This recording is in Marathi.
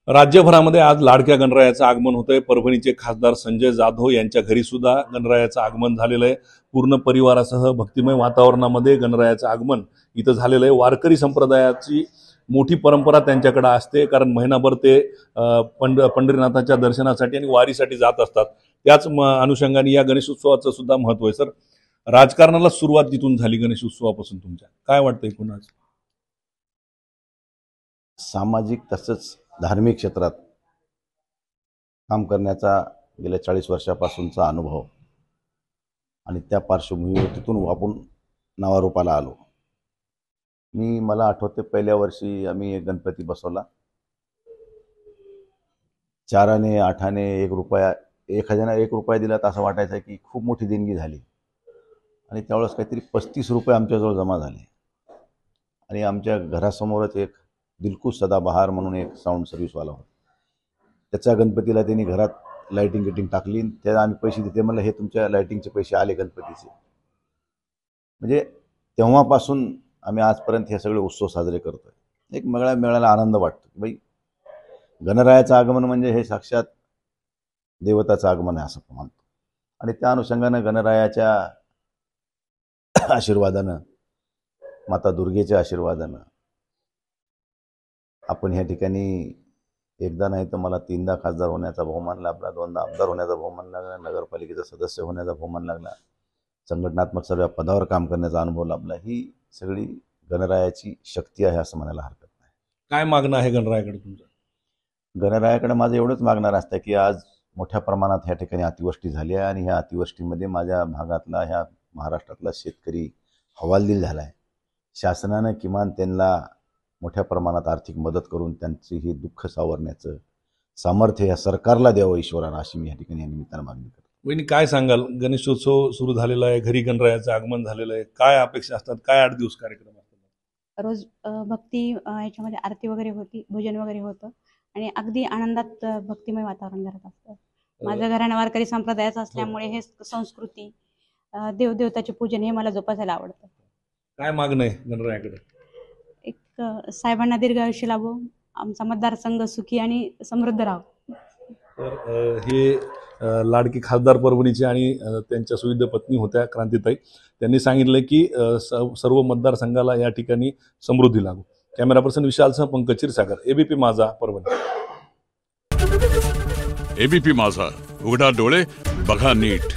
राज्यभरामध्ये आज लाडक्या गणरायाचं आगमन होतंय। परभणीचे खासदार संजय जाधव यांच्या घरी सुद्धा गणरायाचं आगमन झालेलं आहे। पूर्ण परिवारासह भक्तिमय वातावरणामध्ये गणरायाचं आगमन इथं झालेलं आहे। वारकरी संप्रदायाची मोठी परंपरा त्यांच्याकडे असते, कारण महिनाभर ते पंढरीनाथाच्या दर्शनासाठी आणि वारीसाठी जात असतात। त्याच अनुषंगाने या गणेशोत्सवाचं सुद्धा महत्त्व आहे। सर, राजकारणाला सुरुवात जिथून झाली गणेशोत्सवापासून, तुमच्या काय वाटतंय कुणाच सामाजिक तसंच धार्मिक क्षेत्रात काम करण्याचा गेल्या 40 वर्षापासूनचा अनुभव आणि त्या पार्श्वभूमीवर तिथून आपण नावारूपाला आलो। मला आठवते पहिल्या वर्षी आम्ही एक गणपती बसवला। 4 आणे 8 आणे 1 रुपया 1 रुपया दिला तर असं वाटायचं की खूप मोठी देणगी झाली। आणि त्यावेळेस काहीतरी 35 रुपये आमच्याजवळ जमा झाले। आणि आमच्या घरासमोरच एक दिलखुश सदाबहार म्हणून एक साऊंड सर्व्हिसवाला होता। त्याच्या गणपतीला त्यांनी घरात लाइटिंग टाकली। त्याला आम्ही पैसे देते, म्हणलं हे तुमच्या लाइटिंगचे पैसे आले गणपतीचे। म्हणजे तेव्हापासून आम्ही आजपर्यंत हे सगळे उत्सव साजरे करतोय। एक मेळाला आनंद वाटतो की भाई गणरायाचं आगमन म्हणजे हे साक्षात देवताचं आगमन आहे असं मानतो। आणि त्या अनुषंगाने गणरायाच्या आशीर्वादानं, माता दुर्गेच्या आशीर्वादानं आपण ह्या ठिकाणी एकदा नाही तर मला 3दा खासदार होण्याचा बहुमान लाभला, 2दा आमदार होण्याचा बहुमान लागला, नगरपालिकेचा सदस्य होण्याचा बहुमान लागला, संघटनात्मक सर्व पदावर काम करण्याचा अनुभव लाभला। ही सगळी गणरायाची शक्ती आहे असं म्हणायला हरकत नाही। काय मागणं आहे गणरायाकडे तुमचं? गणरायाकडे माझं एवढंच मागणार असतं की आज मोठ्या प्रमाणात ह्या ठिकाणी अतिवृष्टी झाली आहे आणि ह्या अतिवृष्टीमध्ये माझ्या भागातला, ह्या महाराष्ट्रातला शेतकरी हवालदिल झाला आहे। शासनानं किमान त्यांना मोठ्या प्रमाणात आर्थिक मदत करून त्यांची ही दुःख सावरण्याचं सामर्थ्य या सरकारला द्यावं ईश्वरानं, अशी मी या ठिकाणी या निमित्तानं मागणी करतो। वहिनी, काय सांगाल? गणेशोत्सव सुरू झालेला आहे, घरी गणरायाचं आगमन झालेलं आहे, काय अपेक्षा असतात? काय 8 दिवस कार्यक्रम असतात? रोज भक्ती याच्यामध्ये आरती वगैरे होती, भजन वगैरे होतं आणि अगदी आनंदात भक्तिमय वातावरण घरात असतं। माझं घराणं वारकरी संप्रदायाचं असल्यामुळे हे संस्कृती, देवदेवताचे पूजन हे मला जोपासायला आवडतं। काय मागणं आहे गणरायाकडे? एक साहेबांना दीर्घ आयुष्य लाभो, आमचा मतदारसंघ सुखी आणि समृद्ध राहो। तर हे लाडकी खासदार परभणीचे आणि त्यांच्या सुविध पत्नी होत्या क्रांतीताई, त्यांनी सांगितलं की सर्व मतदारसंघाला या ठिकाणी समृद्धी लागो। कॅमेरा पर्सन विशालसह पंकज क्षीरसागर, एबीपी माझा, परभणी। एबीपी माझा, उघडा डोळे बघा नीट।